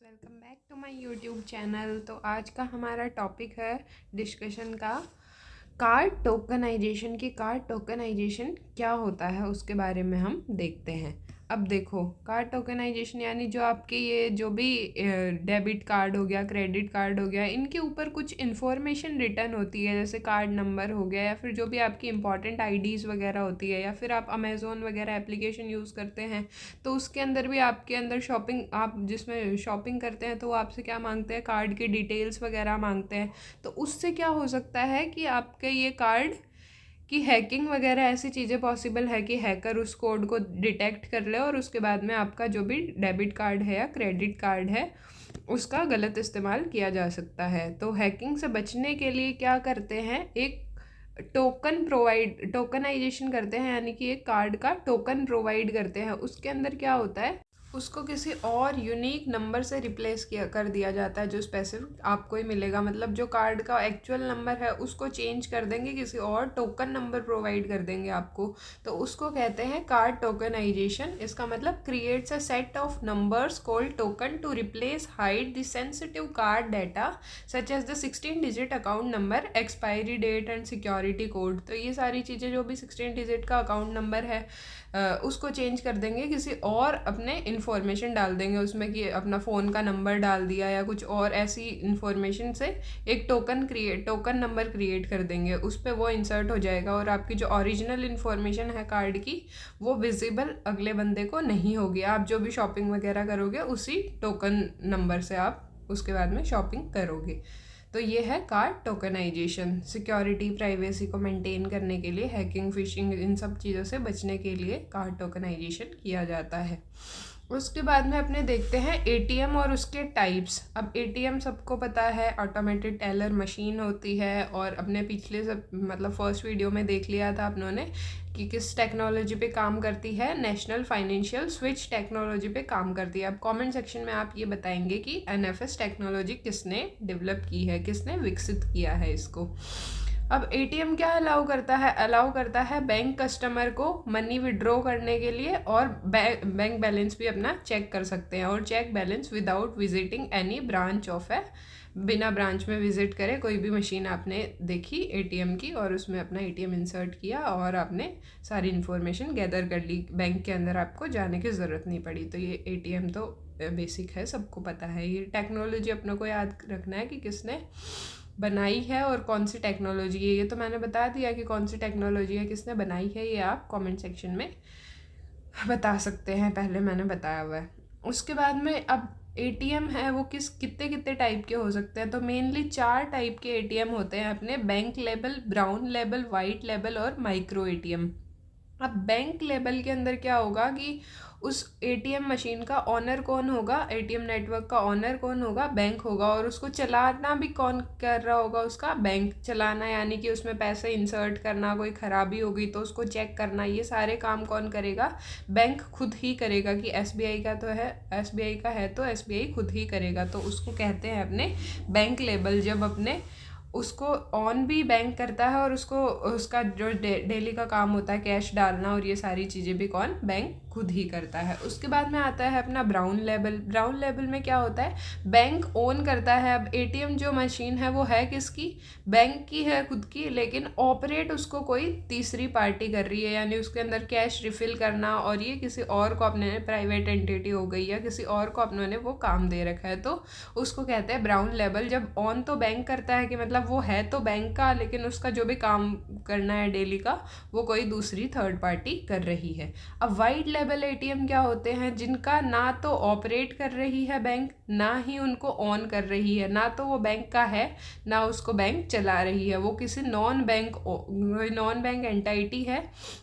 Welcome back to my YouTube channel. तो आज का हमारा टॉपिक है डिस्कशन का कार्ड टोकनाइजेशन की। कार्ड टोकनाइजेशन क्या होता है उसके बारे में हम देखते हैं। अब देखो, कार्ड टोकनाइजेशन यानी जो आपके ये जो भी डेबिट कार्ड हो गया, क्रेडिट कार्ड हो गया, इनके ऊपर कुछ इन्फॉर्मेशन रिटर्न होती है, जैसे कार्ड नंबर हो गया या फिर जो भी आपकी इंपॉर्टेंट आईडीज़ वगैरह होती है, या फिर आप अमेज़ोन वगैरह एप्लीकेशन यूज़ करते हैं तो उसके अंदर भी आपके अंदर शॉपिंग, आप जिसमें शॉपिंग करते हैं तो वो आपसे क्या मांगते हैं, कार्ड की डिटेल्स वगैरह मांगते हैं। तो उससे क्या हो सकता है कि आपके ये कार्ड की हैकिंग वगैरह ऐसी चीज़ें पॉसिबल है कि हैकर उस कोड को डिटेक्ट कर ले और उसके बाद में आपका जो भी डेबिट कार्ड है या क्रेडिट कार्ड है उसका गलत इस्तेमाल किया जा सकता है। तो हैकिंग से बचने के लिए क्या करते हैं, एक टोकनाइजेशन करते हैं, यानी कि एक कार्ड का टोकन प्रोवाइड करते हैं। उसके अंदर क्या होता है, उसको किसी और यूनिक नंबर से रिप्लेस किया कर दिया जाता है जो स्पेसिफिक आपको ही मिलेगा। मतलब जो कार्ड का एक्चुअल नंबर है उसको चेंज कर देंगे, किसी और टोकन नंबर प्रोवाइड कर देंगे आपको। तो उसको कहते हैं कार्ड टोकनाइजेशन। इसका मतलब creates a set of numbers called token to replace hide the sensitive card data such as the 16 digit account number, expiry date and security code. तो ये सारी चीज़ें जो भी 16 डिजिट का अकाउंट नंबर है उसको चेंज कर देंगे, किसी और अपने इन्फॉर्मेशन डाल देंगे उसमें, कि अपना फ़ोन का नंबर डाल दिया या कुछ और ऐसी इन्फॉर्मेशन से एक टोकन नंबर क्रिएट कर देंगे, उस पर वो इंसर्ट हो जाएगा और आपकी जो ओरिजिनल इन्फॉर्मेशन है कार्ड की वो विजिबल अगले बंदे को नहीं होगी। आप जो भी शॉपिंग वगैरह करोगे उसी टोकन नंबर से आप उसके बाद में शॉपिंग करोगे। तो ये है कार्ड टोकनाइजेशन। सिक्योरिटी, प्राइवेसी को मेंटेन करने के लिए, हैकिंग, फिशिंग, इन सब चीज़ों से बचने के लिए कार्ड टोकनाइजेशन किया जाता है। उसके बाद में अपने देखते हैं एटीएम और उसके टाइप्स। अब एटीएम सबको पता है, ऑटोमेटेड टेलर मशीन होती है, और अपने पिछले सब मतलब फर्स्ट वीडियो में देख लिया था अपनों ने कि किस टेक्नोलॉजी पे काम करती है। नेशनल फाइनेंशियल स्विच टेक्नोलॉजी पे काम करती है। अब कमेंट सेक्शन में आप ये बताएंगे कि एनएफएस टेक्नोलॉजी किसने डेवलप की है, किसने विकसित किया है इसको। अब एटीएम क्या अलाउ करता है बैंक कस्टमर को मनी विड्रॉ करने के लिए, और बैंक बैलेंस भी अपना चेक कर सकते हैं, और check balance without visiting any branch of है, बिना ब्रांच में विजिट करे कोई भी मशीन आपने देखी एटीएम की और उसमें अपना एटीएम इंसर्ट किया और आपने सारी इन्फॉर्मेशन गैदर कर ली, बैंक के अंदर आपको जाने की ज़रूरत नहीं पड़ी। तो ये एटीएम तो बेसिक है, सबको पता है। ये टेक्नोलॉजी अपनों को याद रखना है कि किसने बनाई है और कौन सी टेक्नोलॉजी है। ये तो मैंने बता दिया कि कौन सी टेक्नोलॉजी है, किसने बनाई है, ये आप कमेंट सेक्शन में बता सकते हैं, पहले मैंने बताया हुआ है। उसके बाद में अब एटीएम है वो कितने कितने टाइप के हो सकते हैं। तो मेनली 4 टाइप के एटीएम होते हैं अपने, bank level, brown level, white level और माइक्रो एटीएम। अब बैंक लेवल के अंदर क्या होगा कि उस एटीएम मशीन का ऑनर कौन होगा, एटीएम नेटवर्क का ऑनर कौन होगा, बैंक होगा, और उसको चलाना भी कौन कर रहा होगा, उसका बैंक चलाना, यानी कि उसमें पैसे इंसर्ट करना, कोई ख़राबी होगी तो उसको चेक करना, ये सारे काम कौन करेगा, बैंक खुद ही करेगा। कि एसबीआई का तो है, एसबीआई का है तो एसबीआई खुद ही करेगा, तो उसको कहते हैं अपने बैंक लेवल। जब अपने उसको ऑन भी बैंक करता है और उसको उसका जो डेली का काम होता है कैश डालना और ये सारी चीज़ें भी कौन, बैंक खुद ही करता है। उसके बाद में आता है अपना ब्राउन लेवल। ब्राउन लेवल में क्या होता है, बैंक ओन करता है। अब एटीएम जो मशीन है वो है किसकी, बैंक की है खुद की, लेकिन ऑपरेट उसको कोई तीसरी पार्टी कर रही है, यानी उसके अंदर कैश रिफिल करना और ये किसी और को, अपने प्राइवेट एंटिटी हो गई या किसी और को अपनों ने वो काम दे रखा है, तो उसको कहते हैं ब्राउन लेवल। जब ऑन तो बैंक करता है कि मतलब वो है तो बैंक का, लेकिन उसका जो भी काम करना है डेली का वो कोई दूसरी थर्ड पार्टी कर रही है। अब वाइट लेवल एटीएम क्या होते हैं, जिनका ना तो ऑपरेट कर रही है बैंक, ना ही उनको ऑन कर रही है, ना तो वो बैंक का है ना उसको बैंक चला रही है, वो किसी नॉन बैंक एंटाइटी है,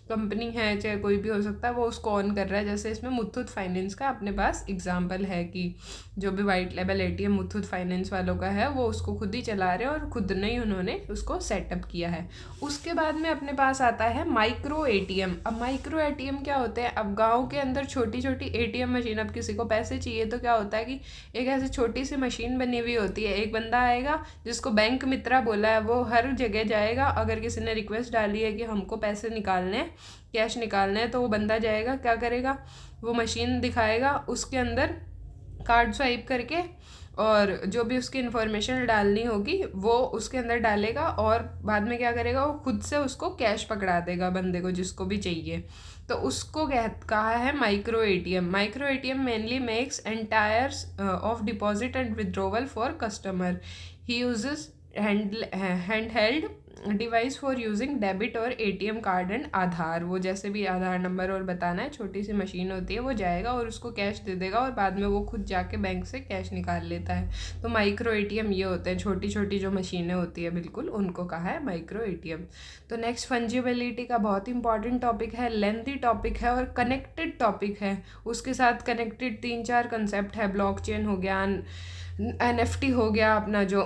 कंपनी है, चाहे कोई भी हो सकता है, वो उसको ऑन कर रहा है। जैसे इसमें मुथूट फाइनेंस का अपने पास एग्जाम्पल है कि जो भी white level ATM Muthoot finance वालों का है वो उसको खुद ही चला रहे हैं और खुद ने ही उन्होंने उसको सेटअप किया है। उसके बाद में अपने पास आता है माइक्रो एटीएम। अब माइक्रो एटीएम क्या होते हैं, अब गांव के अंदर छोटी छोटी एटीएम मशीन, अब किसी को पैसे चाहिए तो क्या होता है कि एक ऐसी छोटी सी मशीन बनी हुई होती है, एक बंदा आएगा जिसको बैंक मित्रा बोला है, वो हर जगह जाएगा। अगर किसी ने रिक्वेस्ट डाली है कि हमको पैसे निकालने हैं, कैश निकालना है, तो वो बंदा जाएगा, क्या करेगा, वो मशीन दिखाएगा, उसके अंदर कार्ड स्वाइप करके और जो भी उसकी इन्फॉर्मेशन डालनी होगी वो उसके अंदर डालेगा और बाद में क्या करेगा, वो खुद से उसको कैश पकड़ा देगा बंदे को जिसको भी चाहिए। तो उसको कहा है micro ATM. Micro ATM mainly makes entries of deposit and withdrawal for customer. He uses hand held device for using debit और एटीएम कार्ड एंड आधार। वो जैसे भी आधार नंबर और बताना है, छोटी सी मशीन होती है, वो जाएगा और उसको कैश दे देगा और बाद में वो खुद जाके बैंक से कैश निकाल लेता है। तो माइक्रो एटीएम ये होते हैं, छोटी छोटी जो मशीनें होती है बिल्कुल, उनको कहा है माइक्रो एटीएम। तो नेक्स्ट फंजिबिलिटी का बहुत इंपॉर्टेंट टॉपिक है, लेंथी टॉपिक है और कनेक्टेड टॉपिक है। उसके साथ कनेक्टेड 3-4 कंसेप्ट है। ब्लॉकचेन हो गया, NFT हो गया, अपना जो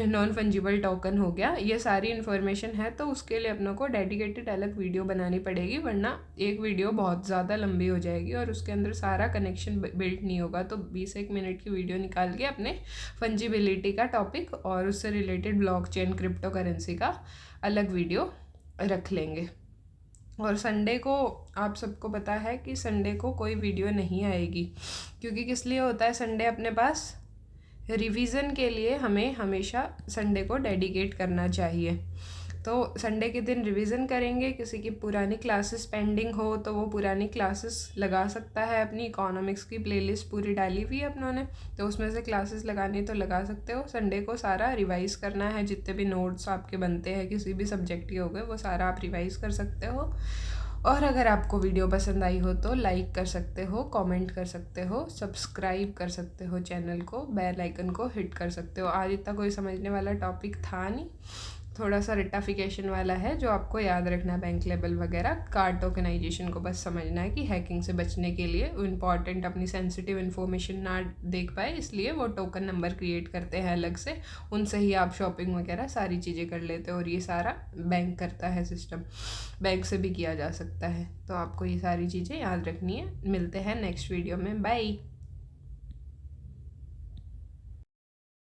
नॉन फंजिबल टोकन हो गया, ये सारी इन्फॉर्मेशन है। तो उसके लिए अपनों को डेडिकेटेड अलग वीडियो बनानी पड़ेगी, वरना एक वीडियो बहुत ज़्यादा लंबी हो जाएगी और उसके अंदर सारा कनेक्शन बिल्ड नहीं होगा। तो 20-1 मिनट की वीडियो निकाल के अपने फंजिबिलिटी का टॉपिक और उससे रिलेटेड ब्लॉकचेन क्रिप्टो करेंसी का अलग वीडियो रख लेंगे। और संडे को आप सबको पता है कि संडे को कोई वीडियो नहीं आएगी, क्योंकि किस लिए होता है, संडे अपने पास रिवीज़न के लिए हमें हमेशा संडे को डेडिकेट करना चाहिए। तो संडे के दिन रिवीज़न करेंगे। किसी की पुरानी क्लासेस पेंडिंग हो तो वो पुरानी क्लासेस लगा सकता है। अपनी इकोनॉमिक्स की प्लेलिस्ट पूरी डाली हुई है अपनों ने, तो उसमें से क्लासेस लगानी तो लगा सकते हो। संडे को सारा रिवाइज़ करना है, जितने भी नोट्स आपके बनते हैं किसी भी सब्जेक्ट के हो गए वो सारा आप रिवाइज़ कर सकते हो। और अगर आपको वीडियो पसंद आई हो तो लाइक कर सकते हो, कमेंट कर सकते हो, सब्सक्राइब कर सकते हो चैनल को, बेल आइकन को हिट कर सकते हो। आज इतना कोई समझने वाला टॉपिक था नहीं, थोड़ा सा रट्टाफिकेशन वाला है जो आपको याद रखना है। बैंक लेवल वगैरह कार्ड टोकनाइजेशन को बस समझना है कि हैकिंग से बचने के लिए इम्पॉर्टेंट अपनी सेंसिटिव इन्फॉर्मेशन ना देख पाए, इसलिए वो टोकन नंबर क्रिएट करते हैं अलग से, उनसे ही आप शॉपिंग वगैरह सारी चीज़ें कर लेते हो। और ये सारा बैंक करता है सिस्टम, बैंक से भी किया जा सकता है। तो आपको ये सारी चीज़ें याद रखनी है। मिलते हैं नेक्स्ट वीडियो में, बाय।